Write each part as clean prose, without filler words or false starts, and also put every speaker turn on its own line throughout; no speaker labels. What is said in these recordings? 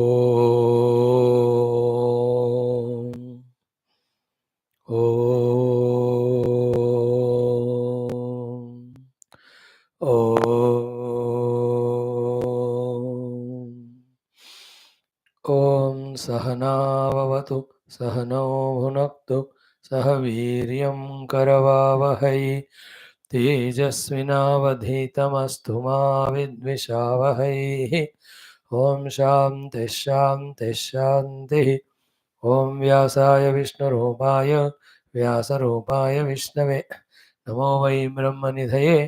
ॐ सहनाववतु सहनौ भुनक्तु सह वीर्यं करवावहै तेजस्विनावधीतमस्तु मा विद्विषावहै। ॐ शान्तिः शान्तिः शान्तिः। ॐ व्यासाय विष्णुरूपाय व्यासरूपाय विष्णवे नमो वै ब्रह्मनिधये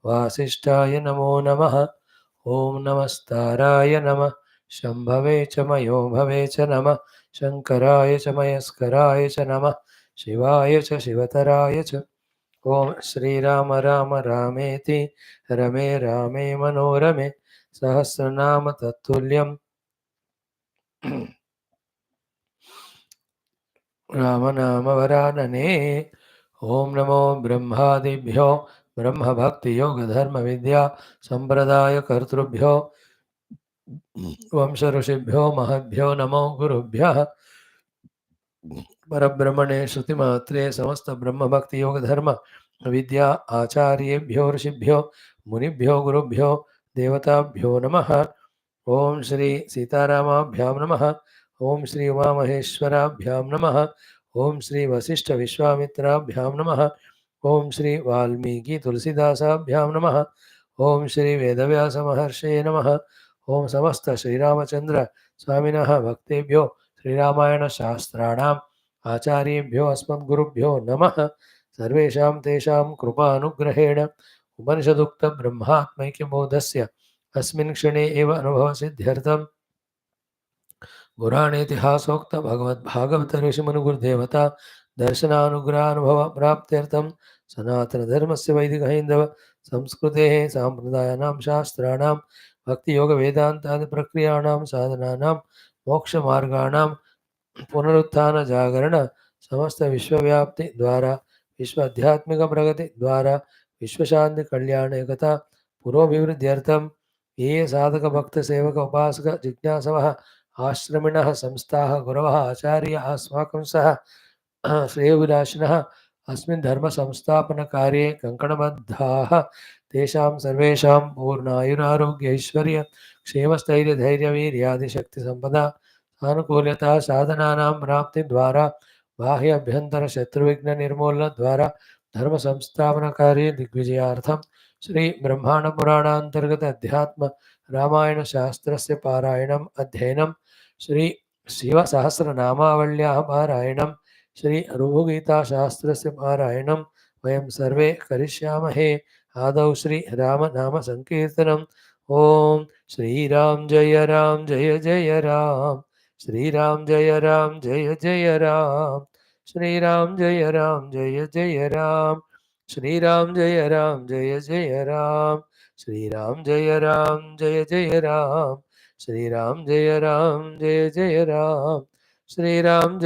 वासिष्ठाय नमो नमः। ॐ नमस्ताराय नमः शम्भवे च मयो भवे च नमः शङ्कराय च मयस्कराय च नमः शिवाय च शिवतराय च। ॐ श्रीराम राम रामेति रमे रामे मनोरमे सहस्रनाम तत्तुल्यं रामनामवरानने। ॐ नमो ब्रह्मादिभ्यो ब्रह्मभक्तियोगधर्मविद्या सम्प्रदायकर्तृभ्यो वंशऋषिभ्यो महद्भ्यो नमो गुरुभ्यः परब्रह्मणे श्रुतिमात्रे समस्त ब्रह्मभक्ति योग धर्म विद्या आचार्येभ्यो ऋषिभ्यो मुनिभ्यो गुरुभ्यो देवताभ्यो नमः। ओम श्री सीतारामाभ्यां नमः। ओम श्री उमामहेश्वराभ्यां नमः। ओम श्री वसिष्ठ विश्वामित्राभ्यां नमः। ओम श्री वाल्मीकि तुलसीदासाभ्यां नमः। ओम श्री वेदव्यास महर्षये नमः। ओम समस्त श्रीरामचंद्र स्वामिनः भक्तेभ्यो श्रीरामायण शास्त्राणाम् आचार्येभ्यो अस्मद्गुरुभ्यो नमः। सर्वेषां तेषां कृपानुग्रहेण उपनिषदुक्त ब्रह्मात्मैक्यबोधस्य अस्मिन् क्षणे एव अनुभवसिद्ध्यर्थं पुराणेतिहासोक्त भगवद्भागवत ऋषिमुनिगुरुदेवता दर्शनानुग्रहानुभव प्राप्त्यर्थं सनातनधर्मस्य वैदिकहैन्दव संस्कृतेः साम्प्रदायानां शास्त्राणां भक्तियोगवेदान्तादि प्रक्रियाणां साधनानां मोक्षमार्गाणां पुनरुत्थान जागरण समस्त विश्वव्याप्ति द्वारा विश्व आध्यात्मिक प्रगति द्वारा विश्व शांति कल्याण एकता पुरोभिवृद्ध्यर्थं ये साधक भक्त सेवक उपासक जिज्ञासवः आश्रमिणः संस्थाः गुरवः आचार्य अस्माकं सह श्रेयोभिलाषिणः अस्मिन् धर्म संस्थापन कार्ये कंकणबद्धाः तेषां सर्वेषां पूर्णायुरारोग्य ऐश्वर्य क्षेमस्थैर्य धैर्य वीर्यादि शक्ति संपदा अनुकूलता साधनानां प्राप्ति द्वारा बाह्य अभ्यंतर शत्रुविघ्न निर्मूलन द्वारा धर्म संस्थापन कार्य दिग्विजयार्थम श्री ब्रह्मांड पुराणांतर्गत अध्यात्म रामायण शास्त्रस्य पारायणम् अध्ययनं श्री शिव सहस्रनामावल्याः पारायणं श्री ऋभुगीता शास्त्रस्य पारायणं वयं सर्वे करिष्यामहे। आदौ श्री राम नाम संकीर्तनम्। ओम श्रीराम जय जय राम श्रीराम जय जय राम श्रीराम जय जय राम श्रीराम जय जय राम श्रीराम जय जय राम श्रीराम जय जय राम श्रीराम जय जय राम श्रीराम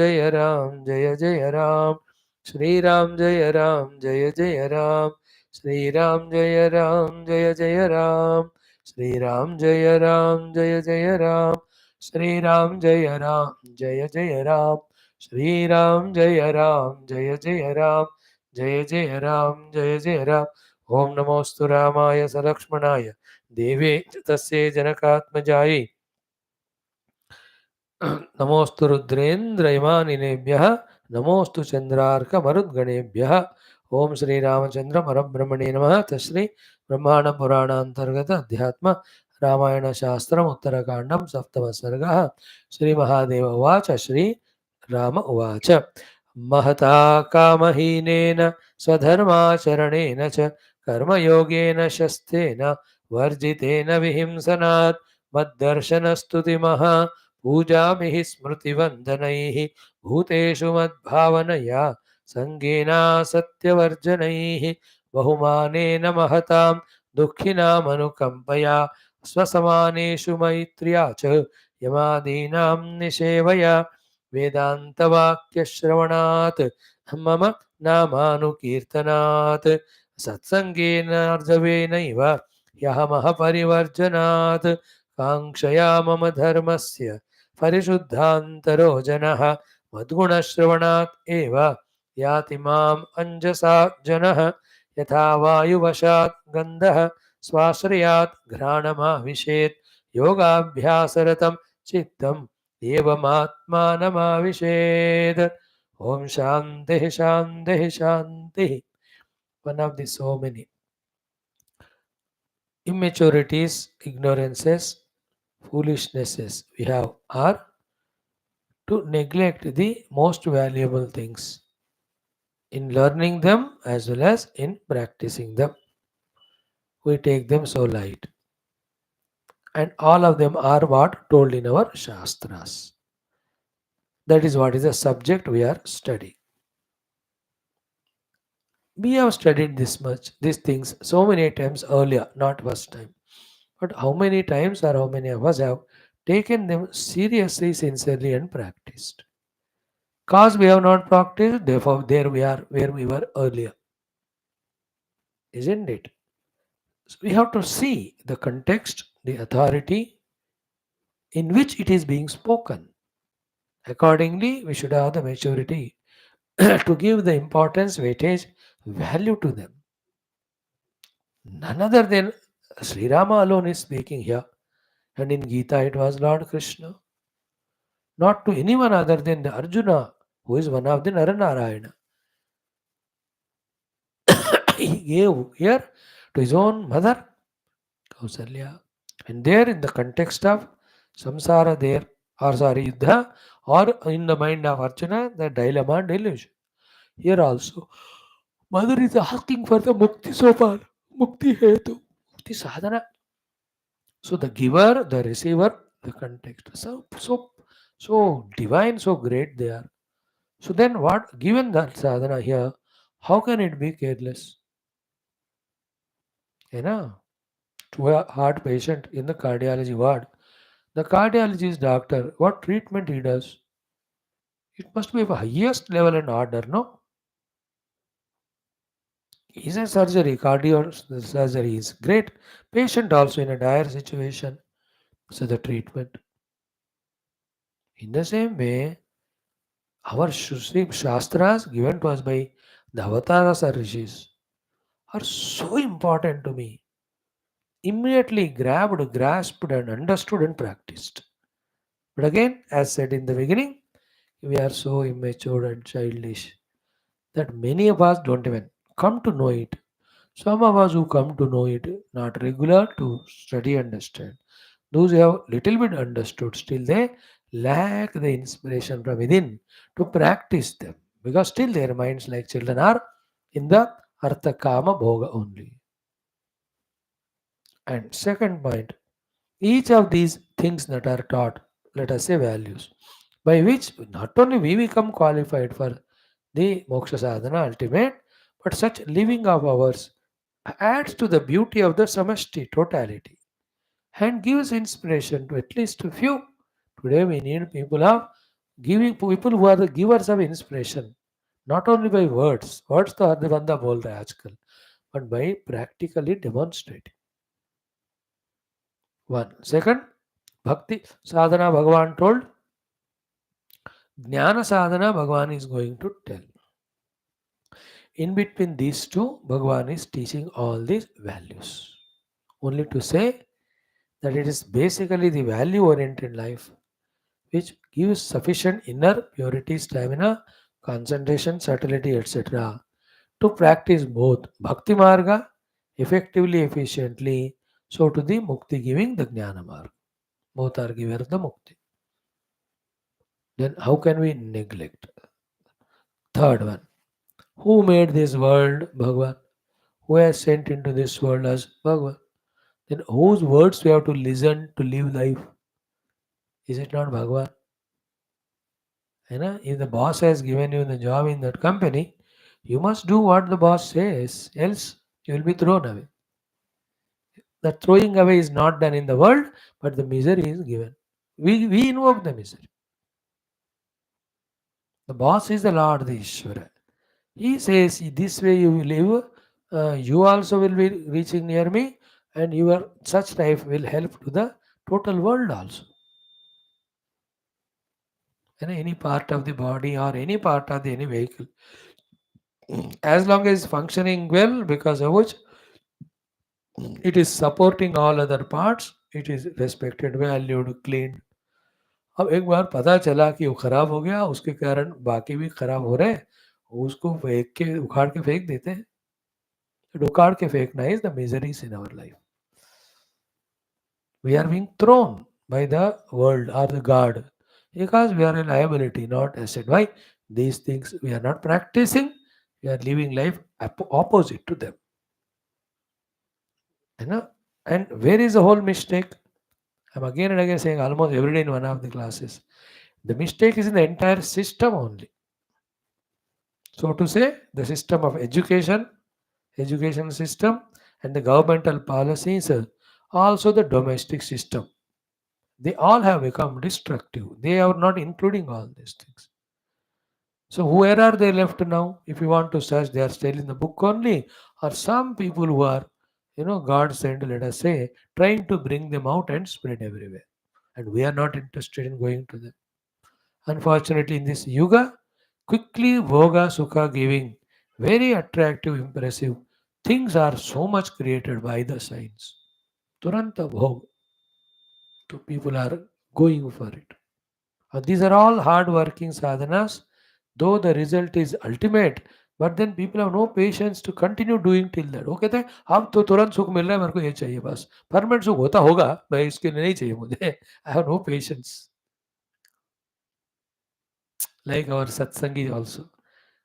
जय जय राम श्रीराम जय जय राम श्रीराम जय जय राम श्रीराम जय जय राम श्रीराम जय जय राम जय जय राम। ओम नमोस्तु रामाय सलक्ष्मणाय देवे च तस्यै जनकात्मजायै नमोस्तु रुद्रेन्द्रयमानिनेभ्यः नमोस्तु चंद्रार्कमरुद्गणेभ्यः। ओम श्री रामचंद्र परब्रह्मणे नमः। तस्श्री ब्रह्मांड पुराणांतर्गत अध्यात्म रामायण शास्त्रम् उत्तरकाण्डं सप्तमः सर्गः। श्री महादेव उवाच श्री राम उवाच महता कामहीनेन स्वधर्माचरणेन च कर्मयोगेन शस्तेन वर्जितेन विहिंसनात् मद्दर्शनस्तुतिमः पूजामिः स्मृतिवन्दनैः भूतेषु मद्भावनया सङ्गेनासत्यवर्जनैः बहुमानेन महतां दुःखिनामनुकम्पया स्वसमानेषु मैत्र्या च यमादीनां निषेवया वेदान्तवाक्यश्रवणात् मम नामानुकीर्तनात् सत्सङ्गेनार्जवेनैव ह्यहमः परिवर्जनात् काङ्क्षया मम धर्मस्य परिशुद्धान्तरो जनः मद्गुणश्रवणात् एव याति माम् अञ्जसा जनः यथा वायुवशात् गन्धः स्वाश्रयात् घ्राणमाविशेत् योगाभ्यासरतं चित्तम् एवमात्मानमाविशेत्. Om Shanti Shanti Shanti. One of the so many immaturities, ignorances, foolishnesses we have are to neglect the most valuable things in learning them as well as in practicing them. We take them so light. And all of them are what told in our Shastras. That is what is the subject we are studying. We have studied this much, these things so many times earlier, not first time. But how many times or how many of us have taken them seriously, sincerely, and practiced? Because we have not practiced, therefore, there we are where we were earlier, isn't it? So we have to see the context, the authority in which it is being spoken. Accordingly, we should have the maturity to give the importance, weightage, value to them. None other than Sri Rama alone is speaking here, and in Gita it was Lord Krishna. Not to anyone other than the Arjuna, who is one of the Naranarayana. He gave here to his own mother, Kausalya. And there in the context of samsara there, or sorry, yuddha, or in the mind of Arjuna, the dilemma and delusion. Here also, mother is asking for the mukti so far. Mukti hetu. Mukti sadhana. So the giver, the receiver, the context. So divine, so great they are. So then what, given that sadhana here, how can it be careless? You know, to a heart patient in the cardiology ward, the cardiologist doctor, what treatment he does, it must be of highest level and order, no? Is a surgery, cardio surgery is great. Patient also in a dire situation, so the treatment. In the same way, our Shastras given to us by the avatars or rishis are so important to me. Immediately grabbed, grasped, and understood and practiced. But again, as said in the beginning, we are so immature and childish that many of us don't even come to know it. Some of us who come to know it, not regular to study and understand. Those who have little bit understood, still they lack the inspiration from within to practice them. Because still their minds, like children, are in the Artha Kama Bhoga only. And second point, each of these things that are taught, let us say values, by which not only we become qualified for the moksha sadhana ultimate, but such living of ours adds to the beauty of the samashti totality and gives inspiration to at least a few. Today we need people of giving, people who are the givers of inspiration, not only by words, words तो हर बंदा बोल रहा है आजकल, but by practically demonstrating. One. Second, bhakti sadhana Bhagavan told, jnana sadhana Bhagavan is going to tell. In between these two, Bhagavan is teaching all these values. Only to say that it is basically the value oriented life which gives sufficient inner purity, stamina, concentration, subtlety, etc. to practice both bhakti marga effectively, efficiently, so to the mukti giving the jnana marga. Both are given the mukti. Then how can we neglect? Third one. Who made this world? Bhagavan. Who has sent into this world as Bhagavan? Then whose words we have to listen to live life? Is it not Bhagavan? You know, if the boss has given you the job in that company, you must do what the boss says, else you will be thrown away. The throwing away is not done in the world, but the misery is given. We invoke the misery. The boss is the Lord, the Ishvara. He says, this way you will live, you also will be reaching near me, and your such life will help to the total world also. in any part of the body or any part of the any vehicle. As long as functioning well, because of which it is supporting all other parts, it is respected, valued, cleaned. अब एक बार पता चला कि वो खराब हो गया, उसके कारण बाकी भी खराब हो रहे हैं, उसको फेंक के उखाड़ के फेंक देते हैं. उखाड़ के फेंकना is the miseries in our life. We are being thrown by the world or the God because we are a liability, not asset. Why? These things we are not practicing, we are living life opposite to them. You know? And where is the whole mistake? I'm again and again saying almost every day in one of the classes. The mistake is in the entire system only. So to say, the system of education system, and the governmental policies, also the domestic system. They all have become destructive. They are not including all these things. So where are they left now? If you want to search, they are still in the book only, or some people who are, God sent, let us say, trying to bring them out and spread everywhere. And we are not interested in going to them. Unfortunately, in this yuga, quickly Bhoga Sukha giving, very attractive, impressive things are so much created by the science. Turanta Bhog. So people are going for it. These are all hard working sadhanas, though the result is ultimate, but then people have no patience to continue doing till that. वो कहते हैं अब तो तुरंत सुख मिल रहा है, मेरे को ये चाहिए बस. परमानेंट सुख होता होगा, मैं इसके लिए नहीं चाहिए मुझे. I have no patience. Like our satsangi also.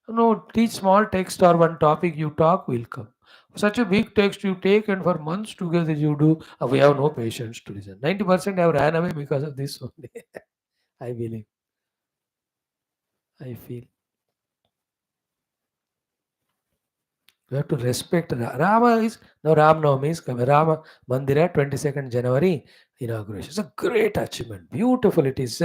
No, teach small text or one topic you talk will come. Such a big text you take and for months together you do. We have no patience to listen. 90% have ran away because of this only. I believe. I feel. We have to respect Rama is now Ram Navami is coming. Rama Mandira 22nd January inauguration. It's a great achievement. Beautiful it is.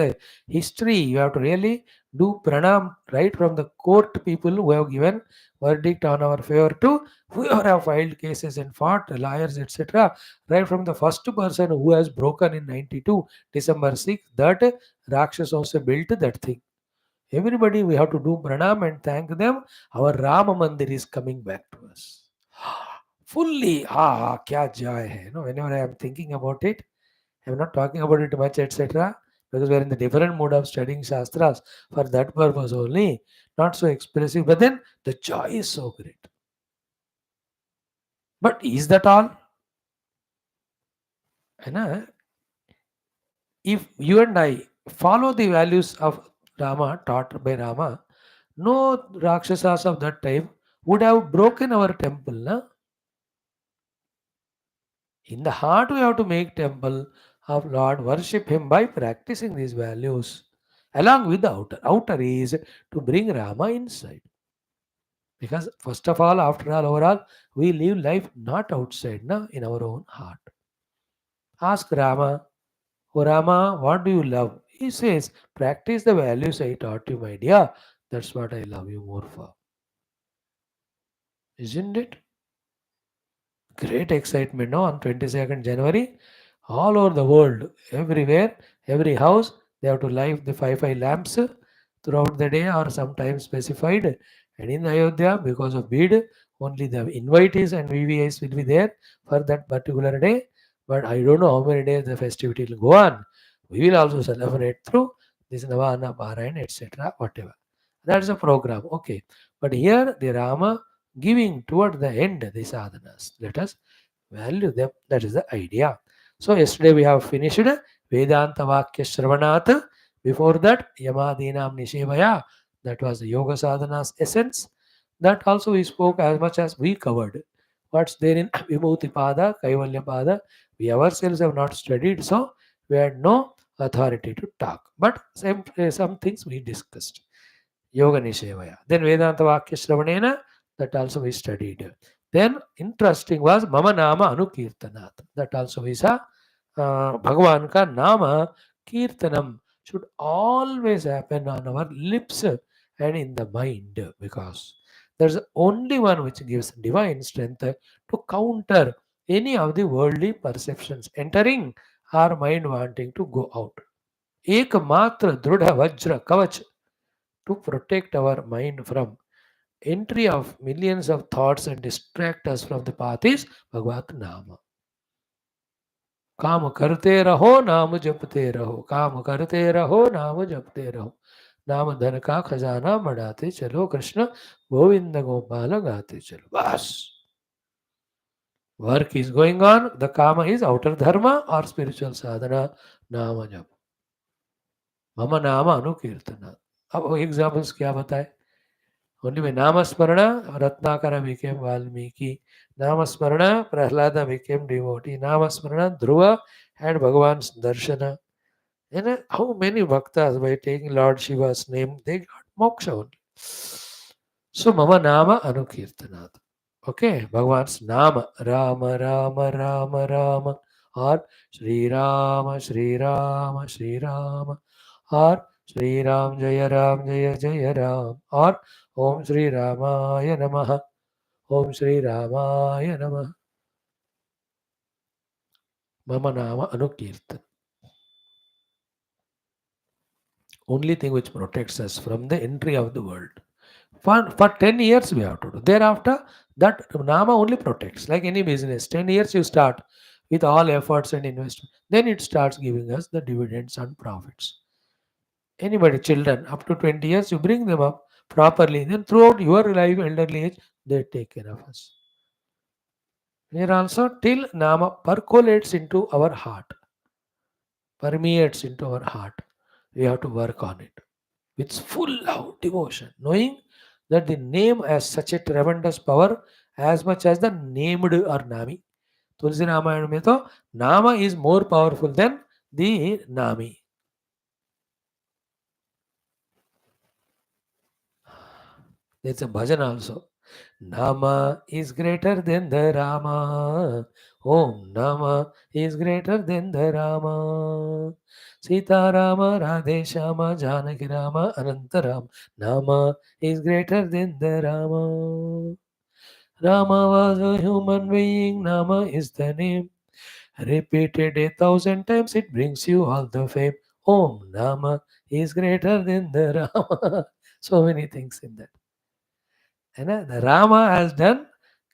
History. You have to really do pranam right from the court people who have given verdict on our favor to whoever have filed cases and fought lawyers etc. Right from the first person who has broken in 92 December 6th that Rakshas also built that thing. Everybody, we have to do pranam and thank them. Our Rama Mandir is coming back to us. Fully, kya joy hai. Whenever I am thinking about it, I am not talking about it much, etc. Because we are in the different mode of studying Shastras for that purpose only. Not so expressive, but then the joy is so great. But is that all? If you and I follow the values of Rama, taught by Rama, no Rakshasas of that time would have broken our temple. Na? In the heart, we have to make temple of Lord, worship Him by practicing these values. Along with the outer. Outer is to bring Rama inside. Because first of all, after all, overall, we live life not outside, na, in our own heart. Ask Rama, "Oh Rama, what do you love?" He says, "Practice the values I taught you, my dear. That's what I love you more for." Isn't it? Great excitement no? On 22nd January. All over the world, everywhere, every house, they have to light the five lamps throughout the day or sometimes specified. And in Ayodhya, because of bid, only the invitees and VVIs will be there for that particular day. But I don't know how many days the festivity will go on. We will also celebrate through this Navana, Parayan, etc. Whatever. That's the program. Okay. But here the Rama giving toward the end the sadhanas. Let us value them. That is the idea. So yesterday we have finished Vedanta Vakya Shravanat. Before that, Yamadinam Nishevaya. That was the Yoga Sadhana's essence. That also we spoke as much as we covered. What's there in Vibhuti Pada, Kaivalya Pada, we ourselves have not studied, so we had no authority to talk. But some things we discussed. Yoga Nishevaya. Then Vedanta Vakya Shravanena, that also we studied. Then interesting was Mama Nama Anukirtanat. That also we saw Bhagavan ka Nama Kirtanam should always happen on our lips and in the mind because there's only one which gives divine strength to counter any of the worldly perceptions entering our mind wanting to go out. एकमात्र दृढ़ वज्र कवच to protect our mind from entry of millions of thoughts and distract us from the path is Bhagavad Nama. काम करते रहो नाम जपते रहो, काम करते रहो नाम जपते रहो, नाम धन का खजाना बढ़ाते चलो, कृष्ण गोविंद गोपाल गाते चलो. बस. Work is going on. The kama is outer dharma or spiritual sadhana. Nama jap. Mama nama anukirtana. अब एग्जाम्पल्स क्या बताए. Only by Namasmarana, Ratnakara became Valmiki. Namasmarana, Prahlada became devotee. Namasmarana, Dhruva had Bhagavan's darshana. And how many bhaktas by taking Lord Shiva's name, they got moksha only. So Mama Nama Anukirtanat. Okay, Bhagavan's Nama, Rama, Rama, Rama, Rama, or Shri Rama, Shri Rama, Shri Rama, or Shri Ram, Jaya Ram, Jaya Jaya Ram, or Om Shri Ramaya Namaha, Om Shri Ramaya Namaha. Mama Nama Anukirtan. Only thing which protects us from the entry of the world. For 10 years we have to do. Thereafter, that Nama only protects. Like any business, 10 years you start with all efforts and investment. Then it starts giving us the dividends and profits. Anybody, children, up to 20 years, you bring them up properly. Then throughout your life, elderly age, they take care of us. Here also, till Nama percolates into our heart, permeates into our heart, we have to work on it with full love, devotion, knowing that the name has such a tremendous power as much as the named or Nami. Tulsi Ramayana mein to Nama is more powerful than the Nami. There's a bhajan also. Nama is greater than the Rama. Om Nama is greater than the Rama. Sita Rama, Radhe Shama, Janaki Rama, Anantaram. Nama is greater than the Rama. Rama was a human being. Nama is the name. Repeated 1,000 times, it brings you all the fame. Om Nama is greater than the Rama. So many things in that. And the Rama has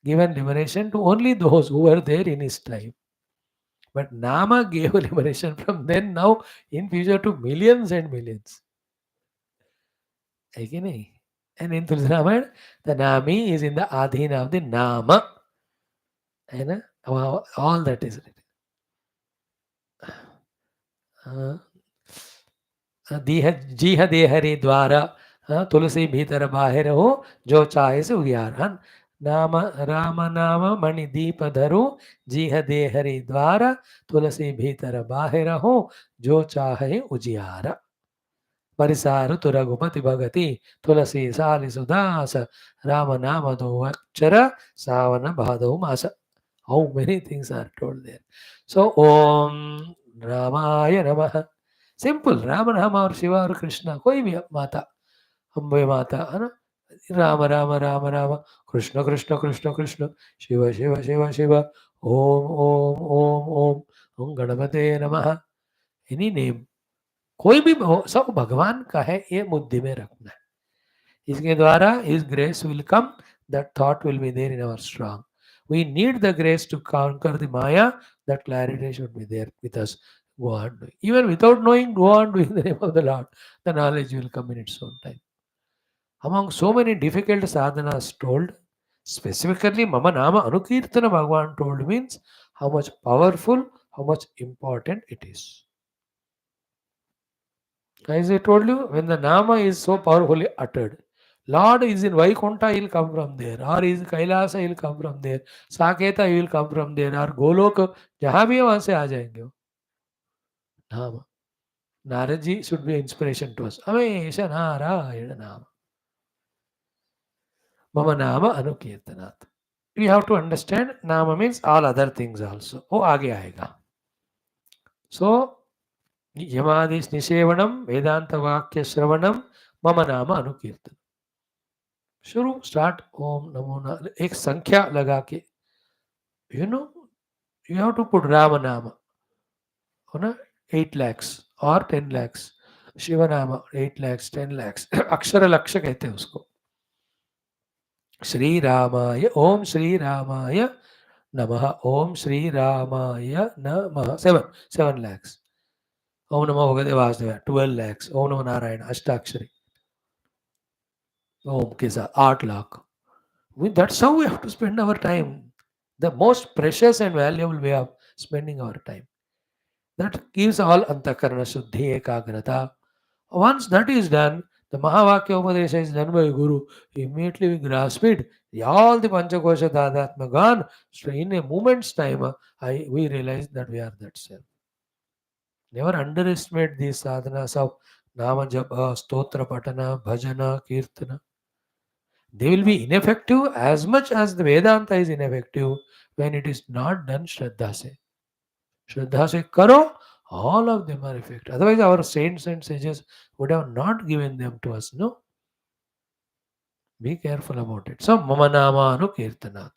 given liberation to only those who were there in his time. But Nama gave liberation from then now in future to millions and millions. है कि नहीं? And in Tulsi Ramayana, the Nami is in the Adhina of the Nama. है ना? All that is written. जीह देहरी द्वारा तुलसी भीतर बाहिर हो जो चाहे से उजियार. नाम राम नाम मणि दीप धरु जीह देहरी द्वारा तुलसी भीतर बाहिर हो जो चाहे उजियार. परिसार तु रघुपति भगति तुलसी सालि सुदास राम नाम दो अक्षर सावन भादौ मास. How many things are told there. So Om Ramaya Namaha. Simple. Rama Rama or Shiva or Krishna. कोई भी माता, अम्बे माता है ना. राम राम राम राम, कृष्ण कृष्ण कृष्ण कृष्ण, शिव शिव शिव शिव, ओम ओम ओम ओम, ओम गणपते नमः. एनी नेम, कोई भी हो, सब भगवान का है, ये बुद्धि में रखना है. इसके द्वारा His grace will come, that thought will be there in our strong. We need the grace to conquer the Maya, that clarity should be there with us. Go on doing. Even without knowing, go on doing the name of the Lord. The knowledge will come in its own time. Among so many difficult sadhanas told, specifically Mama Nama Anukirtana Bhagavan told means how much powerful, how much important it is. As I told you, when the Nama is so powerfully uttered, Lord is in Vaikuntha, he will come from there. Or is Kailasa, he will come from there. Saketa, he will come from there. Or Golok, जहाँ भी है वहाँ से आ जाएंगे वो. नाम. Narad ji should be inspiration to us. हमेशा नारायण नाम. Mama Nama Anukirtanat. We have to understand Nama means all other things also. वो आगे आएगा. So यमादिश निषेवणम वेदांत वाक्य श्रवणम मम नाम अनुकीर्तन. शुरू स्टार्ट ओम नमो नाम, एक संख्या लगा के, you know, you have to put Ram नाम, हो ना, 8 lakhs. और 10 lakhs. शिवनामा 8 lakhs, 10 lakhs. अक्षर लक्ष्य कहते हैं उसको. श्री रामाय ओम श्री रामाय नमः ओम श्री रामाय नमः 7 lakhs. ओम नमो भगवते वासुदेवाय 12 lakhs. ओम नमो नारायण अष्टाक्षरी ओम के साथ 8 lakh. That's how we have to spend our time. The most precious and valuable way of spending our time. That gives all antakarana shuddhi ekagrata. Once that is done, the Mahavakya Upadesha is done by Guru. Immediately we grasp it. All the Panchakosha Adhyatma gone. So in a moment's time, we realize that we are that self. Never underestimate these sadhanas of Nama Japa, Stotra Patana, Bhajana, Kirtana. They will be ineffective as much as the Vedanta is ineffective when it is not done Shraddha se. Shraddha se karo, all of them are effective. Otherwise, our saints and sages would have not given them to us. No, be careful about it. So, Mama Nama Anu Kirtanat.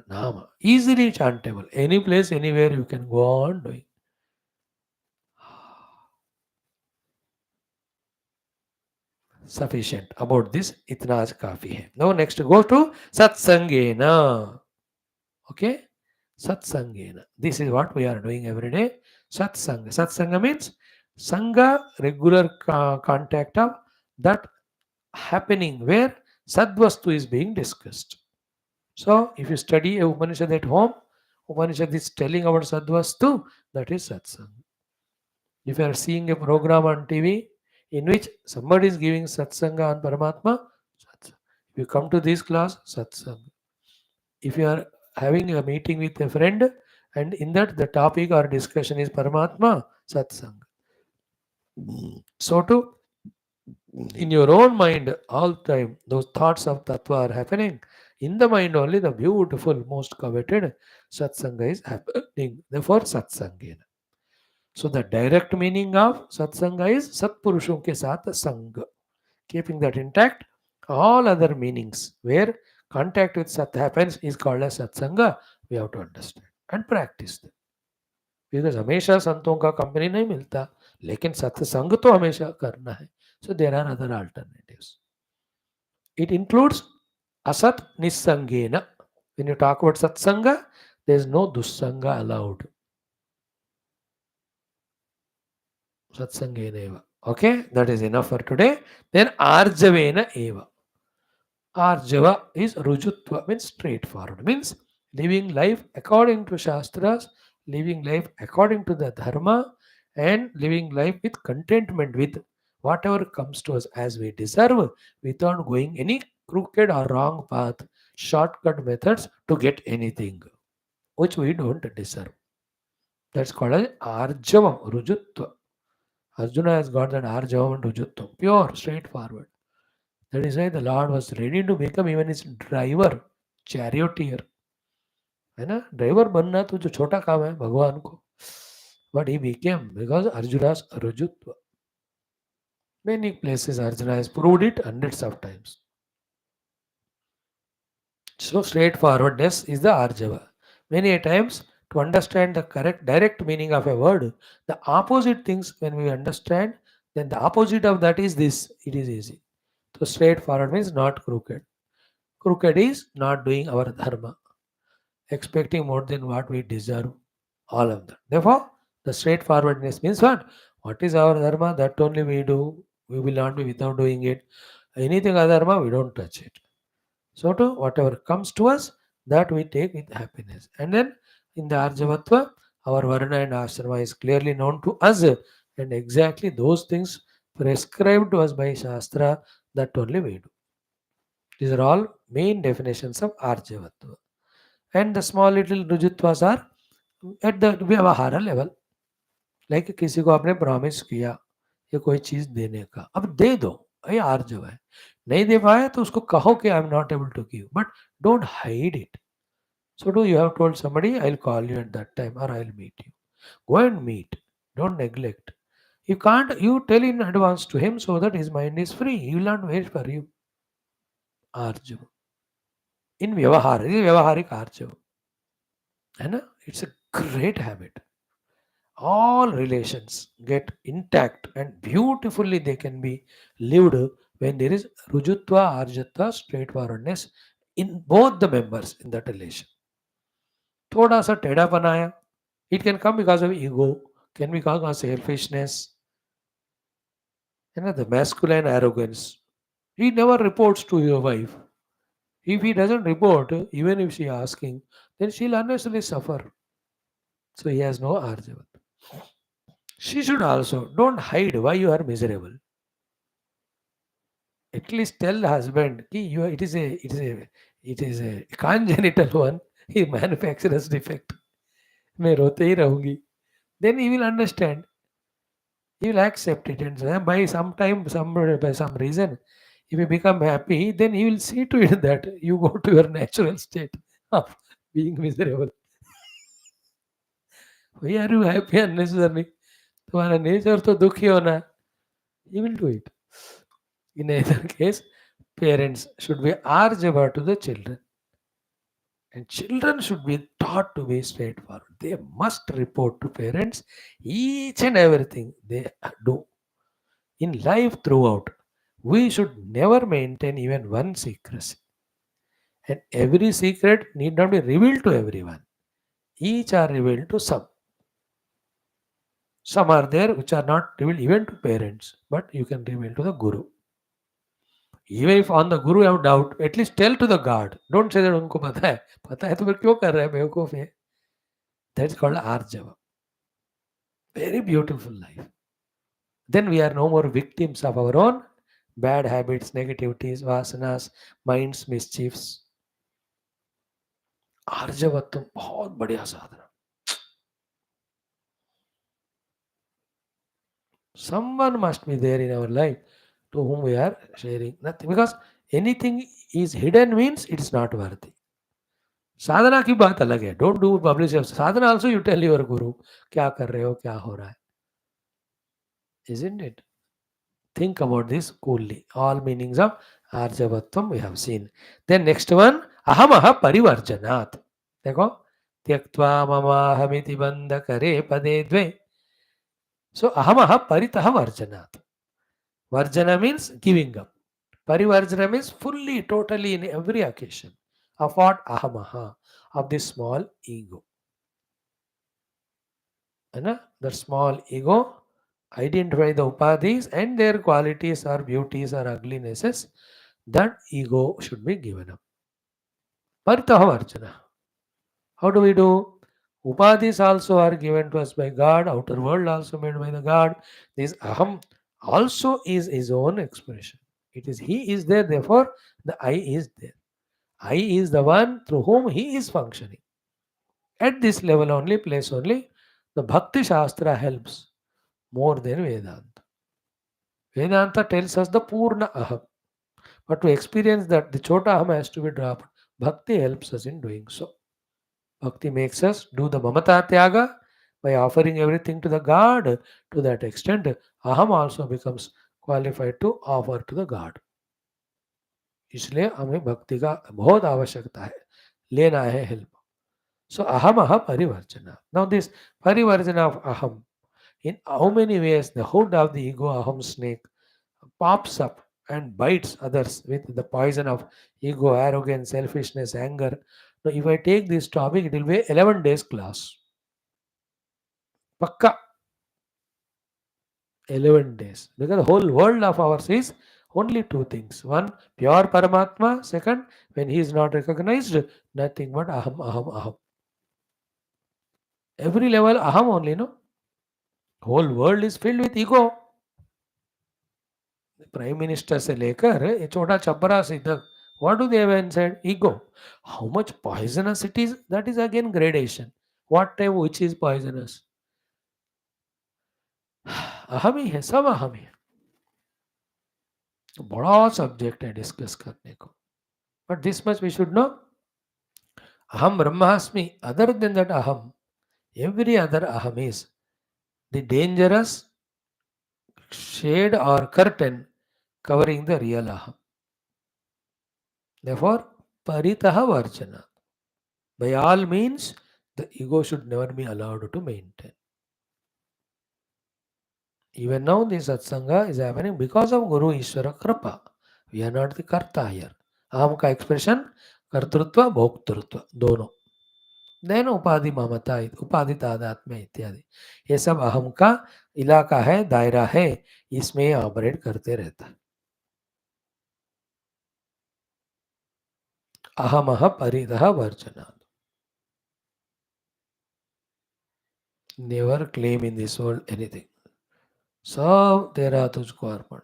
Nama. Easily chantable. Any place, anywhere you can go on doing. Sufficient. About this, itna aaj kafi hai. Now, next go to Satsangena. Okay? Satsangena. This is what we are doing every day. Satsanga. Satsanga means Sangha, regular contact of that happening where Sadvastu is being discussed. So, if you study a Upanishad at home, Upanishad is telling about Sadvastu, that is Satsanga. If you are seeing a program on TV in which somebody is giving Satsanga on Paramatma, Satsanga. If you come to this class, Satsanga. If you are having a meeting with a friend and in that the topic or discussion is Paramatma, Satsanga. So to in your own mind all time those thoughts of Tattva are happening. In the mind only the beautiful, most coveted Satsanga is happening. Therefore Satsangena. So the direct meaning of Satsanga is Satpurushon ke saath Sangha. Keeping that intact, all other meanings where contact with Sat happens is called as Satsanga. We have to understand and practice them. Because हमेशा संतों का company नहीं मिलता लेकिन सत्संग तो हमेशा करना है so there are other alternatives it includes असत निस्संगेन when you talk about satsang there is no दुस्संग अलाउड सत्संगेन एव okay that is enough for today then आर्जवेन एव आर्जव is rujutva means straightforward means living life according to shastras living life according to the dharma and living life with contentment with whatever comes to us as we deserve without going any crooked or wrong path shortcut methods to get anything which we don't deserve. That's called as arjavam rujutva. Arjuna has got that arjavam and rujutva pure straightforward. That is why the Lord was ready to become even his driver, charioteer. है ना driver बनना तो जो छोटा काम है भगवान को but he became because Arjuna's rujutva. Many places Arjuna has proved it hundreds of times. So straightforwardness is the Arjava. Many a times to understand the correct direct meaning of a word, the opposite things when we understand, then the opposite of that is this. It is easy. So straightforward means not crooked. Crooked is not doing our dharma, expecting more than what we deserve. All of that. Therefore, the straightforwardness means what? What is our dharma? That only we do. We will not be without doing it. Anything other dharma, we don't touch it. So to whatever comes to us, that we take with happiness. And then in the Arjavatva, our Varna and Ashrama is clearly known to us. And exactly those things prescribed to us by Shastra, that only we do. These are all main definitions of Arjavatva. And the small little Rujutvas are at the Vyavahara level. Like किसी को आपने promise किया ये कोई चीज देने का अब दे दो ये आर्जव है नहीं दे पाए तो उसको कहो कि I am not able to give but don't hide it so do you have told somebody I'll call you at that time or I'll meet you go and meet don't neglect you can't you tell in advance to him so that his mind is free he will not wait for you arjav in vyavahar this is vyavaharik arjav है ना it's a great habit all relations get intact and beautifully they can be lived when there is rujutva, arjatva, straightforwardness in both the members in that relation. थोड़ा सा टेढ़ापन आया, it can come because of ego, can be because of selfishness, the masculine arrogance. He never reports to your wife. If he doesn't report, even if she asking, then she'll unnecessarily suffer. So he has no arjavat. She should also don't hide why you are miserable. At least tell the husband, "Ki you are, it is a congenital one. He manufacturer's defect. मैं रोते ही रहूंगी." Then he will understand. He will accept it, and by some time, by some reason, if you become happy, then he will see to it that you go to your natural state of being miserable. Why are you happy unnecessarily? तुम्हारा nature तो दुखी होना है. He will do it. In either case, parents should be arjava to the children. And children should be taught to be straightforward. They must report to parents each and everything they do in life throughout. We should never maintain even one secrecy. And every secret need not be revealed to everyone. Each are revealed to some. Some are there which are not revealed even to parents, but you can reveal to the Guru. Even if on the Guru you have doubt, at least tell to the God. Don't say that उनको पता है तो फिर क्यों कर रहा है बेवकूफ है. That's called Arjava. Very beautiful life. Then we are no more victims of our own bad habits, negativities, vasanas, minds, mischiefs. आर्जवत्व बहुत बढ़िया साधना. Someone must be there in our life to whom we are sharing nothing, because anything is hidden means it is not worthy. साधना की बात अलग है. Don't do publish Sadhana. Also you tell your guru क्या कर रहे हो, क्या हो रहा है. Isn't it? Think about this coolly. All meanings of arjavatvam we have seen. Then next one, ahamaha parivarjanat. देखो, त्यक्त्वा ममाहमिति बंध करे पदे द्वे. So ahamaha paritaha varjanat. Varjana means giving up. Parivarjana means fully, totally in every occasion. Of what? Ahamaha. Of this small ego. The small ego identify the upadhis and their qualities or beauties or uglinesses. That ego should be given up. Paritaha varjana. How do we do? Upadhis also are given to us by God. Outer world also made by the God. This aham also is his own expression. It is he is there, therefore the I is there. I is the one through whom he is functioning. At this level only, place only, the Bhakti Shastra helps more than Vedanta. Vedanta tells us the Purna Aham. But to experience that, the Chota Aham has to be dropped. Bhakti helps us in doing so. Bhakti makes us do the Mamata Tyaga by offering everything to the God. To that extent, Aham also becomes qualified to offer to the God. इसलिए हमें भक्ति का बहुत आवश्यकता है, लेना है help. So ahamaha parivarjana. Now this parivarjana of aham, in how many ways the hood of the ego aham snake pops up and bites others with the poison of ego, arrogance, selfishness, anger. Now if I take this topic, it will be 11 days class. Pakka. 11 days. Because the whole world of ours is only two things. One, pure Paramatma. Second, when he is not recognized, nothing but aham, aham, aham. Every level aham only, no? Whole world is filled with ego. Prime Minister से लेकर ये छोटा छपरा से तक, what do they have inside? Ego. How much poisonous it is? That is again gradation. What type which is poisonous? अहम ही है, सब अहम ही है. बड़ा सब्जेक्ट है डिस्कस करने को. But this much we should know. Aham Brahmasmi. Other than that aham, every other aham is the dangerous shade or curtain covering the real aham. Therefore, paritaha varjana. By all means, the ego should never be allowed to maintain. Even now, this satsanga is happening because of Guru Ishvara Kripa. We are not the karta here. Aham ka expression कर्तृत्व भोक्तृत्व दोनों. Then उपाधि ममता उपाधि तादात्म्य इत्यादि, ये सब अहम का इलाका है, दायरा है, इसमें ऑपरेट करते रहता है. अहमः परितः वर्जनात्. Never claim in this world anything. सब तेरा तुझको अर्पण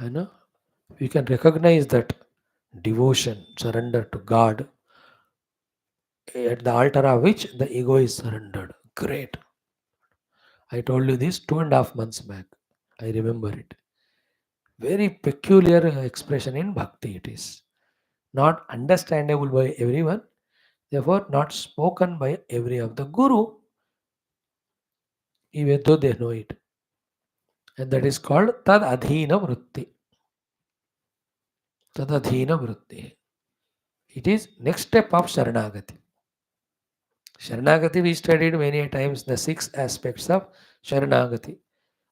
है ना. We can recognize that devotion, surrender to God, at the altar of which the ego is surrendered. Great. I told you this 2.5 months back. I remember it. Very peculiar expression in bhakti it is. Not understandable by everyone, therefore not spoken by every of the guru, even though they know it. And that is called tad adhina vritti. Tad adhina vritti. It is next step of Sharanagati. Sharanagati we studied many times the 6 aspects of Sharanagati.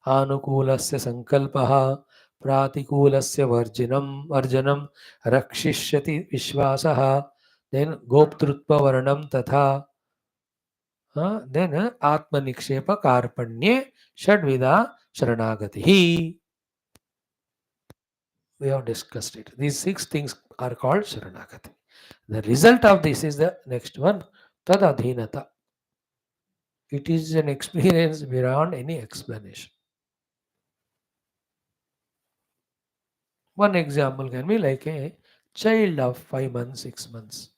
Anukulasya sankalpaha, pratikulاسya varjanam, rakshishyati vishvasaha, then goptrutva varanam tatha, then atmanikshepa karpanye shadvida sharanagati. We have discussed it. These 6 things are called Sharanagati. The result of this is the next one, Tadadhinata. It is an experience beyond any explanation. One example can be like a child of 5 months, 6 months.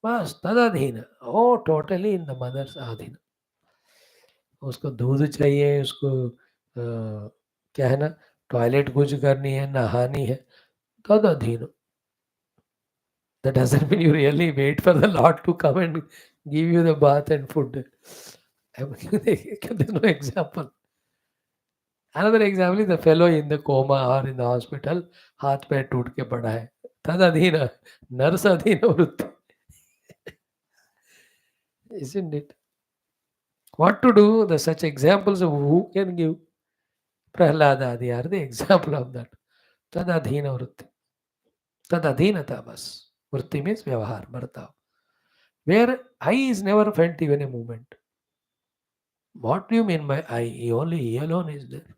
बस तदाधीन, ओ totally in the mother's अधीन. उसको दूध चाहिए, उसको क्या है ना, toilet कुछ करनी है, नहानी है, तदाधीन. That doesn't mean you really wait for the Lord to come and give you the bath and food. There's no example. Another example is the fellow in the coma or in the hospital, हाथ पैर टूट के पड़ा है. तदाधीन, nurse अधीन वृत्ति. Isn't it? What to do? The such examples of who can give? Prahlada Adi are the example of that. Tadadhina vritti. Tadadhinata bas. Vritti means vyavahar, bartav. Where I is never felt even a movement. What do you mean by I? Only he alone is there.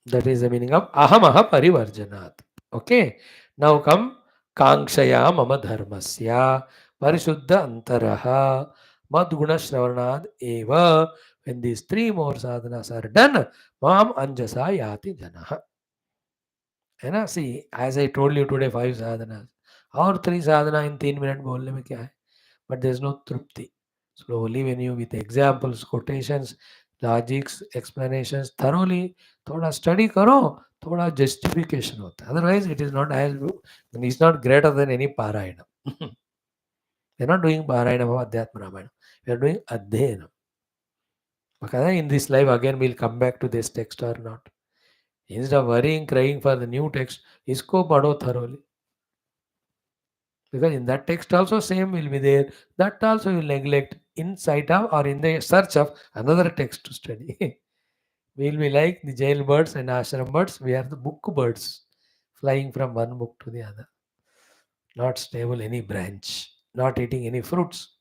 That is the meaning of ahamaha parivarjanat. Okay. Now come kankshaya mama dharmasya parishuddha antaraha madguna shravanad eva. When these 3 more sadhanas are done, mam anjasa yati janaha. है ना. See, as I told you today 5 sadhanas. और 3 sadhana in 3 minutes बोलने में क्या है? But there is no trupti. Slowly when you with examples, quotations, logics, explanations, thoroughly थोड़ा study करो, थोड़ा justification होता है. Otherwise it is not as, it's not greater than any parayana. We are not doing parayana of Adhyatma Ramayana. We are doing Adhyayana. Okay, in this life again we'll come back to this text or not. Instead of worrying, crying for the new text, isko padho thoroughly. Because in that text also same will be there. That also you will neglect in sight of or in the search of another text to study. We will be like the jail birds and ashram birds. We are the book birds, flying from one book to the other. Not stable any branch, not eating any fruits.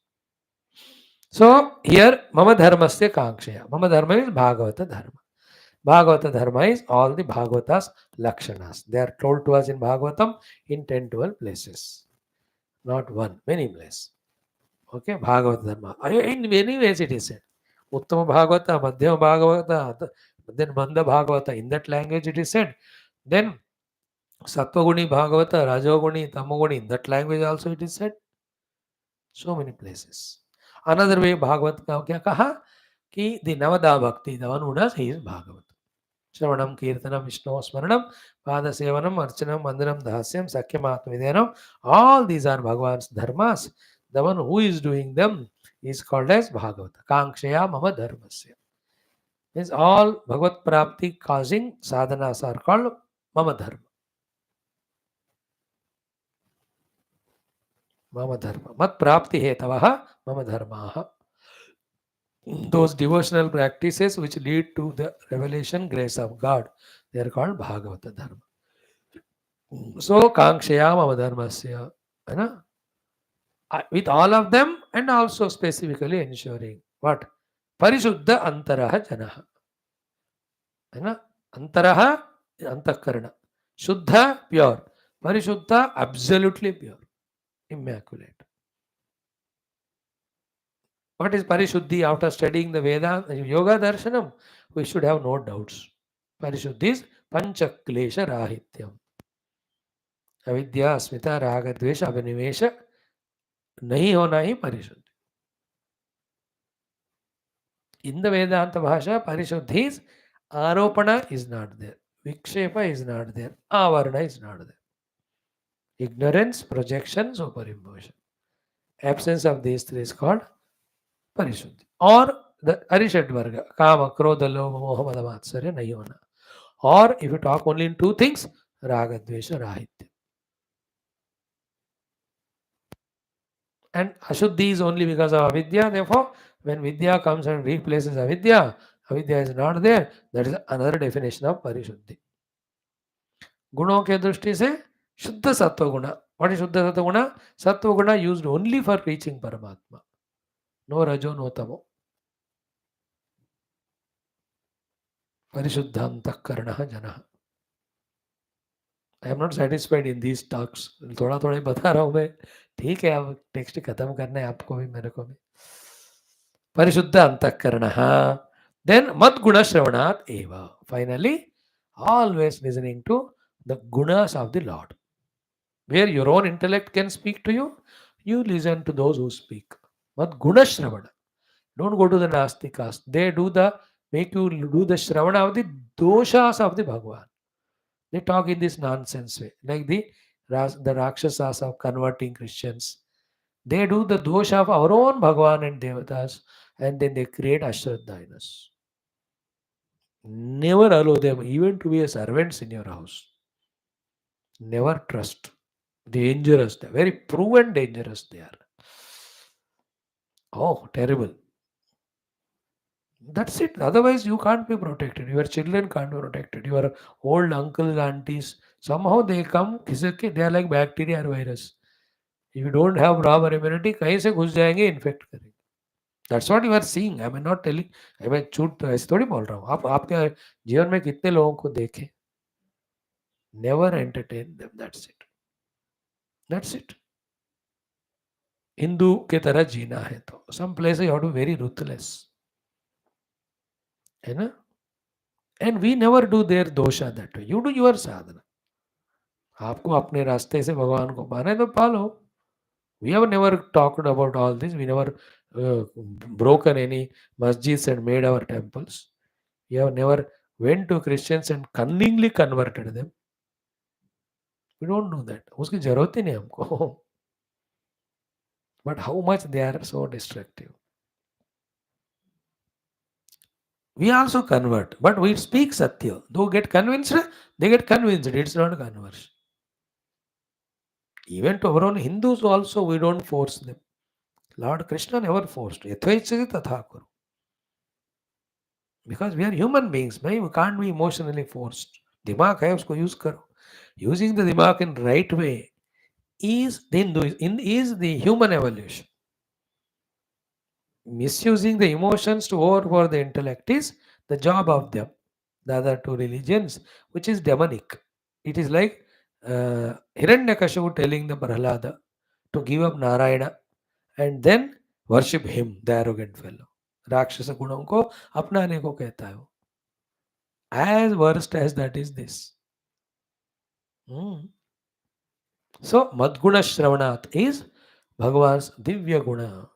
So here, Mama Dharmasya Kankshaya. Mama Dharma is Bhagavata Dharma. Bhagavata Dharma is all the Bhagavatas Lakshanas. They are told to us in Bhagavatam in 10, 12 places. Not one, many places. Okay, Bhagavata Dharma. In many ways it is said. Uttama Bhagavata, Madhyama Bhagavata, then Manda Bhagavata. In that language it is said. Then Sattvaguni Bhagavata, Rajoguni, Tamoguni. In that language also it is said. So many places. Another way Bhagavat का क्या कहा कि the Navada Bhakti, the one who does, he is Bhagavat. Shravanam, Kirtanam, Vishnu, Smaranam, Pada Sevanam, Archanam, Mandanam, Dahasyam, Sakyam, Atmavidenam. All these are Bhagavan's dharmas. The one who is doing them is called as Bhagavata. Kankshaya Mama Dharmasya. Means all Bhagavat Prapti causing sadhanas are called Mama Dharma. Mama dharma. Mat prapti hetavaha mama dharmaha. Those devotional practices which lead to the revelation grace of God, they are called Bhagavata Dharma. So, Kankshaya Mama Dharmasya. है ना? With all of them and also specifically ensuring what? Parishuddha Antaraha Janaha. है ना? Antaraha Antakarana. Shuddha pure. Parishuddha absolutely pure. Immaculate. What is Parishuddhi after studying the Veda, Yoga Darshanam? We should have no doubts. Parishuddhi is Panchaklesha Rahityam. अविद्या अस्मिता राग द्वेष अभिनिवेश नहीं होना ही परिशुद्धि. In the Vedanta Bhasha, Parishuddhi is Aropana is not there. Vikshepa is not there. Avarana is not there. Ignorance, projection, superimposition. Absence of these three is called Parishuddhi. Or the Arishad Varga, Kama, Krodha, Lobha, Moha, Mada, Matsarya, nahi hona. Or if you talk only in two things, Raga, Dvesha, Rahitya. And Ashuddhi is only because of Avidya. Therefore, when Vidya comes and replaces Avidya, Avidya is not there. That is another definition of Parishuddhi. गुणों के दृष्टि से शुद्ध सत्व गुण. What is शुद्ध सत्व गुण? सत्व गुण used only for reaching Paramatma. No rajo, no tamo. Parishuddhantakarana jana. I am not satisfied in these talks. थोड़ा थोड़ा बता रहा हूँ मैं. ठीक है, अब टेक्स्ट खत्म करना है आपको भी मेरे को भी. परिशुद्ध अंतःकरणः. Then mad guna shravanat eva. Finally, always listening to the gunas of the Lord. Where your own intellect can speak to you, you listen to those who speak. Mad guna shravana. Don't go to the Nastikas. They make you do the shravana of the doshas of the Bhagavan. They talk in this nonsense way. Like the Rakshasas of converting Christians. They do the dosha of our own Bhagavan and Devatas, and then they create Ashradhanas. Never allow them even to be a servants in your house. Never trust. Dangerous. They are very proven dangerous they are. Oh, terrible. That's it. Otherwise, you can't be protected. Your children can't be protected. Your old uncles, aunties, somehow they come, they are like bacteria or virus. If you don't have proper immunity, कहीं से घुस जाएंगे, infect करेंगे. That's what you are seeing. I am not telling. I mean, झूठ तो ऐसे थोड़ी बोल रहा हूँ. आप आपके जीवन में कितने लोगों को देखें? Never entertain them. That's it. That's it. Hindu के तरह जीना है तो some places you have to be very ruthless. है ना? And we never do their dosha that way. You do your sadhana. आपको अपने रास्ते से भगवान को पाना है तो पालो. We have never talked about all this. We never broken any masjids and made our temples. We have never went to Christians and cunningly converted them. We don't do that. उसकी जरूरत ही नहीं हमको. But how much they are so destructive. We also convert, but we speak Satya. Though get convinced, they get convinced. It's not conversion. Even to our own Hindus also, we don't force them. Lord Krishna never forced. Yathaichati tatha kuru. Because we are human beings, we can't be emotionally forced. Dimag hai, usko use karo. Using the dimag in right way is the human evolution. Misusing the emotions to overpower the intellect is the job of them. The other two religions, which is demonic. It is like Hiranyakashipu telling the Prahlada to give up Narayana and then worship him, the arrogant fellow. राक्षस गुणों को अपनाने को कहता है वो. As worst as that is this. So Madguna Shravanat is Bhagavan's Divya Guna.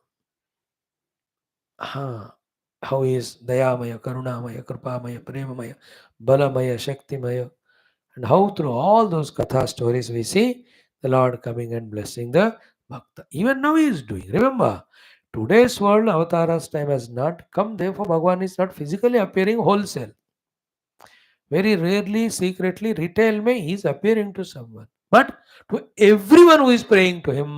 How is Dayamaya, Karunamaya, Kripamaya, Premamaya, Balamaya, Shaktimaya. And how through all those Katha stories we see the Lord coming and blessing the Bhakta. Even now he is doing. Remember, today's world, Avatara's time has not come. Therefore, Bhagavan is not physically appearing wholesale. Very rarely, secretly, retail he is appearing to someone. But to everyone who is praying to him,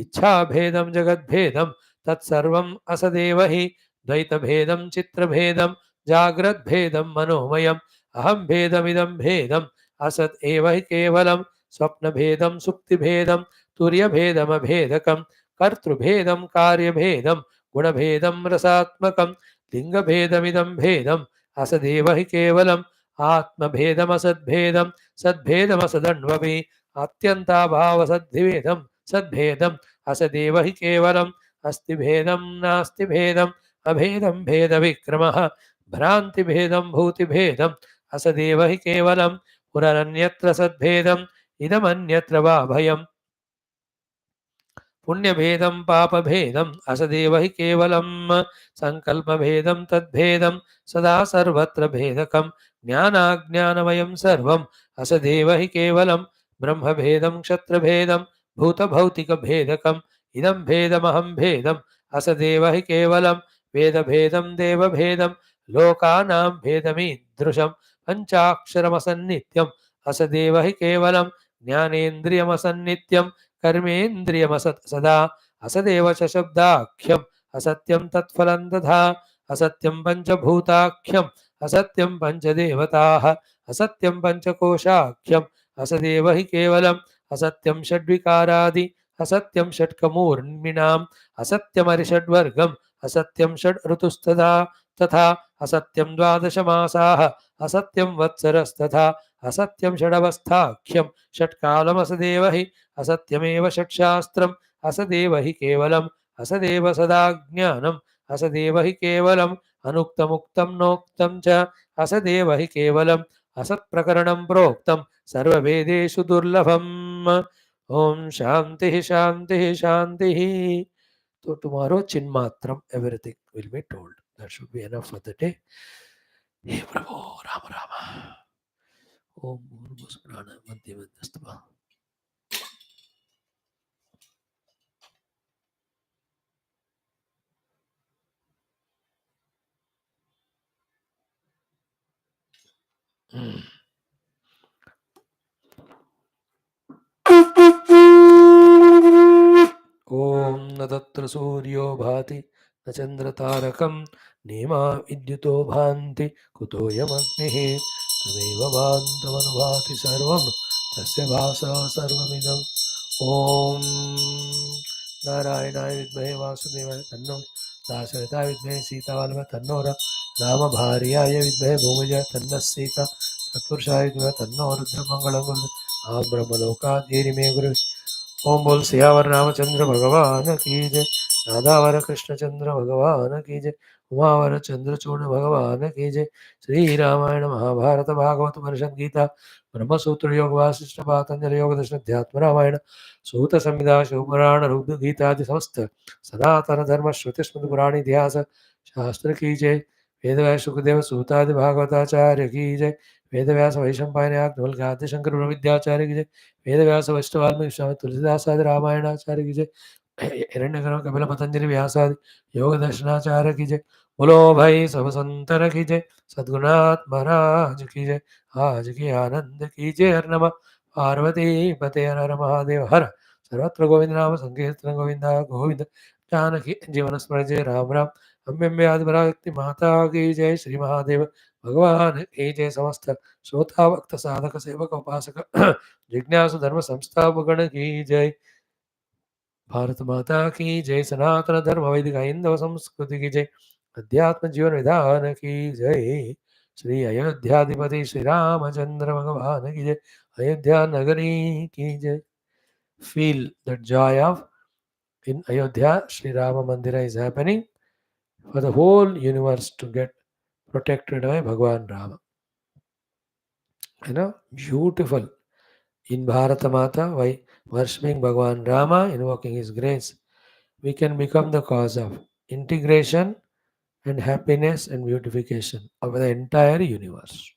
इच्छाभेदं जगद्भेदं तत्सर्वम् असदेव हि द्वैतभेदं चित्रभेदं जाग्रद्भेदं मनोमयम् अहं भेदमिदं भेदम् असत् एव हि केवलं स्वप्नभेदं सुप्तिभेदं तुर्यभेदमभेदकं कर्तृभेदं कार्यभेदं गुणभेदं रसात्मकं लिङ्गभेदमिदं भेदम् असदेव हि केवलम् आत्मभेदमसद्भेदं सद्भेदमसदन्वपि अत्यन्ताभावसद्धिभेदं सद्भेदम् असदेव हि केवलम् अस्ति भेदं नास्ति भेदम् अभेदं भेदविक्रमः भ्रान्तिभेदं भूतिभेदम् असदेव हि केवलं पुनरन्यत्र सद्भेदम् इदमन्यत्र वा भयम् पुण्यभेदं पापभेदम् असदेव हि केवलं संकल्पभेदं तद्भेदं सदा सर्वत्र भेदकं ज्ञानाज्ञानमयं सर्वम् असदेव हि केवलं ब्रह्मभेदं क्षत्रभेदं भूतभौतिकभेदकम् इदं भेदमहं भेदम् असदेव हि केवलं वेदभेदं देवभेदं लोकानां भेदमीदृशं पञ्चाक्षरमसन्नित्यम् असदेव हि केवलं ज्ञानेन्द्रियमसन्नित्यं कर्मेन्द्रियमसत् सदा असदेव च शब्दाख्यम् असत्यं तत्फलं तथा असत्यं पञ्चभूताख्यम् असत्यं पञ्चदेवताः असत्यं पञ्चकोशाख्यम् असदेव हि केवलम् असत्यं षड्विकारादि असत्यं षट्कमूर्मिणाम् असत्यमरिषड्वर्गम् असत्यं षड् ऋतुस्तथा तथा असत्यं द्वादशमासाः असत्यं वत्सरस्तथा असत्यं षडवस्थाख्यं षट्कालमसदेव हि असत्यमेव षट्शास्त्रम् असदेव हि केवलम् असदेव सदा ज्ञानम् असदेव हि केवलम् अनुक्तमुक्तं नोक्तं च असदेव हि केवलम् असत्प्रकरणं प्रोक्तं सर्ववेदेषु दुर्लभम् ओम शांति शांति शांति. So tomorrow Chinmatram, everything will be told. That should be enough for the day. Hey Prabhu, Rama Rama. Om Bhurbhus Prana Madhyamantastama. ओम न तत्र सूर्यो भाति न चन्द्रतारकं नेमा विद्युतो भान्ति कुतोऽयमग्निः तमेव भान्तमनुभाति सर्वं तस्य भासा सर्वमिदम् ओम नारायणाय विद्महे वासुदेवाय तन्नो दाशरथाय विद्महे सीतावल्लभाय तन्नो रामभार्याय विद्महे भूमिजाय तन्नः सीता तत्पुरुषाय विद्महे तन्नो रुद्रमङ्गलं आं ब्रह्मलोकाद् गुरु ओम बोल सियावर रामचंद्र भगवान की जय राधावर कृष्णचंद्र भगवान की जय उमावर चंद्रचूड़ भगवान की जय श्री रामायण महाभारत भागवत परिषद गीता ब्रह्मसूत्र योग वासिष्ठ पातंजल योग दर्शन अध्यात्म रामायण सूत संहिता शिवपुराण रुद्र गीतादि समस्त सनातन धर्म श्रुति स्मृति पुराण इतिहास शास्त्र की जय वेदव्यास सुखदेव सूतादि भागवताचार्य की जय वेदव्यास वैशंपायन आदि शंकर ब्रह्म विद्याचार्य की जय वेदव्यास वशिष्ठ वाल्मीकि स्वामी तुलसीदासादि रामायणाचार्य की जय हिरण्यगर्भ कपिल पतंजलि व्यासादि योग दर्शनाचार्य की जय बोलो भाई सब संतर की जय सद्गुरुनाथ महाराज की जय आज की आनंद की जय हर नमः पार्वती पते हर हर महादेव हर सर्वत्र गोविंद नाम संकीर्तन गोविंद गोविंद जानकी जीवन स्मरण जय राम राम अम्बे आदि पराशक्ति माता की जय श्री महादेव भगवान की जय समस्त श्रोता भक्त साधक सेवक उपासक जिज्ञासु धर्म संस्थापकगण की जय भारत माता की जय सनातन धर्म वैदिक हिंदव संस्कृति की जय अध्यात्म जीवन विधान की जय श्री अयोध्याधिपति श्री रामचंद्र भगवान की जय अयोध्या नगरी की जय feel the Joy of in Ayodhya Sri Rama Mandira is happening for the whole universe to get protected by Bhagwan Rama. You know, beautiful. In Bharata Mata, by worshipping Bhagwan Rama, invoking his grace, we can become the cause of integration and happiness and beautification of the entire universe.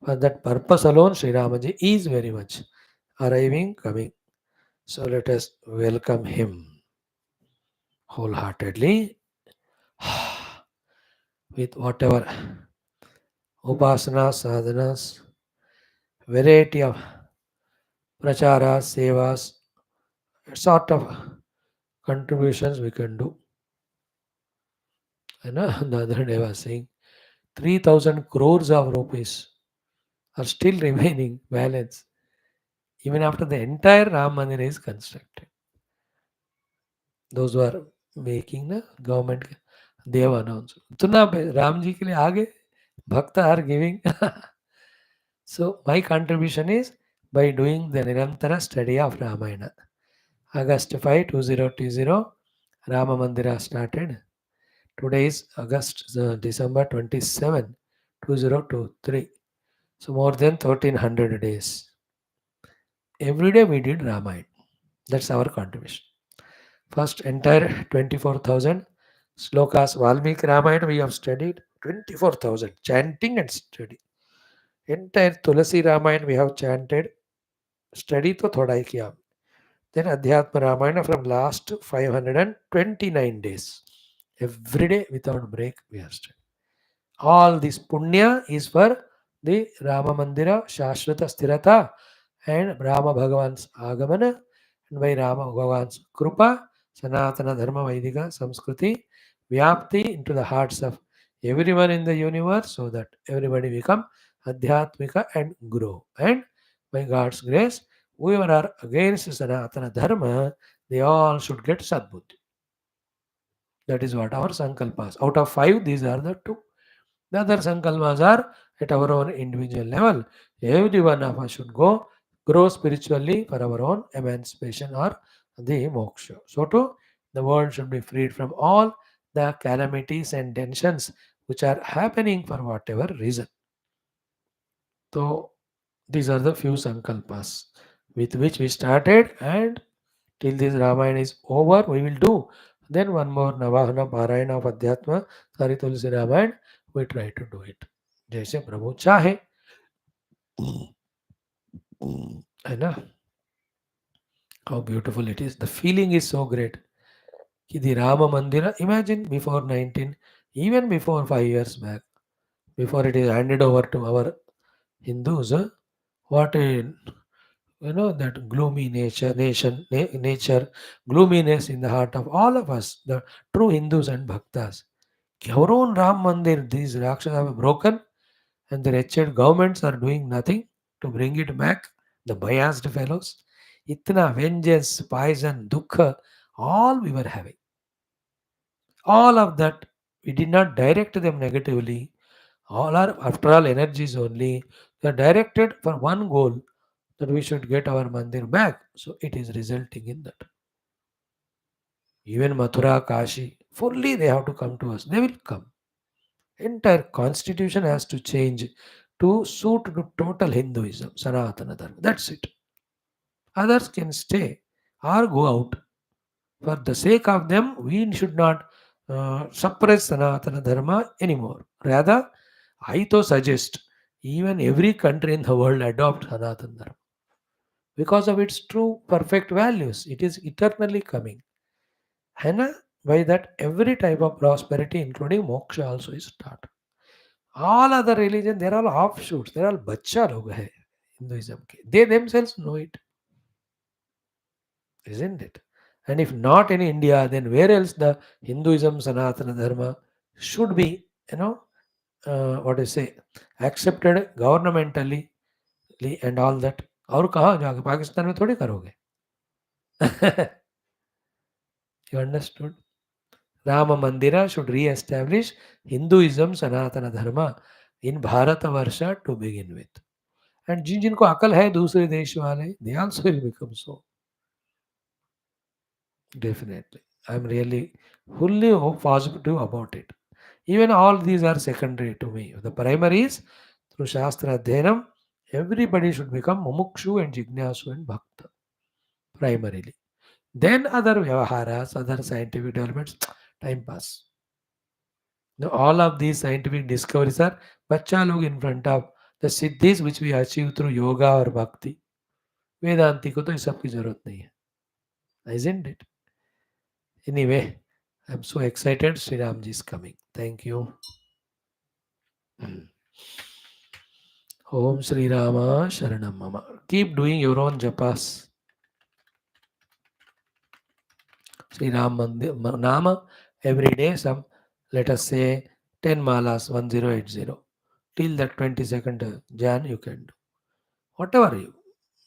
For that purpose alone, Sri Ramaji is very much arriving, coming. So let us welcome him wholeheartedly with whatever upasanas, sadhanas, variety of pracharas, sevas, sort of contributions we can do. You know, the other day I was saying 3,000 crores of rupees are still remaining balance even after the entire Ram Mandir is constructed. Those who are making the government, they have announced. इतना राम जी के लिए आगे भक्त are giving. So my contribution is by doing the Nirantara study of Ramayana. August 5, 2020, Rama Mandira started. Today is December 27, 2023. So more than 1300 days. Every day we did Ramayana. That's our contribution. First entire 24,000 slokas Valmiki Ramayana we have studied 24,000 chanting and study. Entire Tulasi Ramayana we have chanted, study to thoda hi kiya. Then Adhyatma Ramayana from last 529 days. Every day without break we have studied. All this punya is for the Rama Mandira, Shashwata Sthirata and Rama Bhagavan's Agamana, and by Rama Bhagavan's Krupa, Sanatana Dharma Vaidika Samskruti, Vyapti into the hearts of everyone in the universe so that everybody become Adhyatmika and grow. And by God's grace, whoever are against Sanatana Dharma, they all should get Sadbuddhi. That is what our Sankalpas. Out of 5, these are the 2. The other sankalpas are at our own individual level. Every one of us should grow spiritually for our own emancipation or the moksha. So too, the world should be freed from all the calamities and tensions which are happening for whatever reason. So these are the few sankalpas with which we started, and till this Ramayana is over, we will do. Then one more Navahana Parayana of Adhyatma, Sari Tulsi Ramayana, we try to do it. जैसे प्रभु चाहे है ना. How beautiful it is. The feeling is so great. कि the Rama Mandira, imagine before 19, even before 5 years back, before it is handed over to our Hindus, what a, that gloomy nature, gloominess in the heart of all of us, the true Hindus and Bhaktas. कि our own Ram Mandir, these Rakshas have broken, and the wretched governments are doing nothing to bring it back. The biased fellows, itna vengeance, poison, dukkha, all we were having. All of that, we did not direct them negatively. All are, after all, energies only. They are directed for one goal, that we should get our mandir back. So it is resulting in that. Even Mathura, Kashi, fully they have to come to us. They will come. Entire constitution has to change to suit to total Hinduism, Sanatana Dharma. That's it. Others can stay or go out. For the sake of them, we should not suppress Sanatana Dharma anymore. Rather, I to suggest even every country in the world adopt Sanatana Dharma because of its true perfect values. It is eternally coming. And by that, every type of prosperity, including moksha, also is taught. All other religion, they're all offshoots. They're all bachcha log hai Hinduism ke. They themselves know it, isn't it? And if not in India, then where else the Hinduism, Sanatana Dharma should be, what do you say, accepted governmentally and all that. और कहाँ जाके पाकिस्तान में थोड़ी करोगे. You understood? Rama Mandira should re-establish Hinduism, Sanatana Dharma in Bharatavarsha to begin with. And जिनको अकल है दूसरे देश वाले, they also will become so. Definitely. I'm really fully positive about it. Even all these are secondary to me. The primary is through Shastra Adhyanam, everybody should become Mumukshu and Jignasu and Bhakta, primarily. Then other Vyavaharas, other scientific developments, time pass. Now, all of these scientific discoveries are बच्चा लोग in front of the siddhis which we achieve through yoga or bhakti. वेदांति को तो इस सब की जरूरत नहीं है. Isn't it? Anyway, I'm so excited. Sri Ramji is coming. Thank you. Om Sri Rama Sharanam Mama. Keep doing your own japas. Sri Ram Nama every day, some, let us say, 10 malas, 1080. Till that 22nd Jan you can do. Whatever you.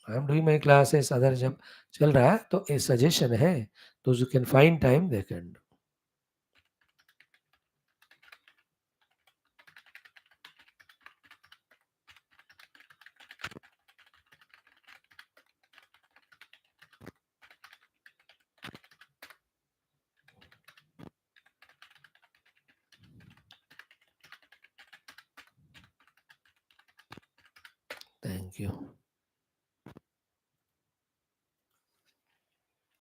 I am doing my classes, other जब चल रहा है तो ये suggestion है. Those who can find time, they can do. Thank you.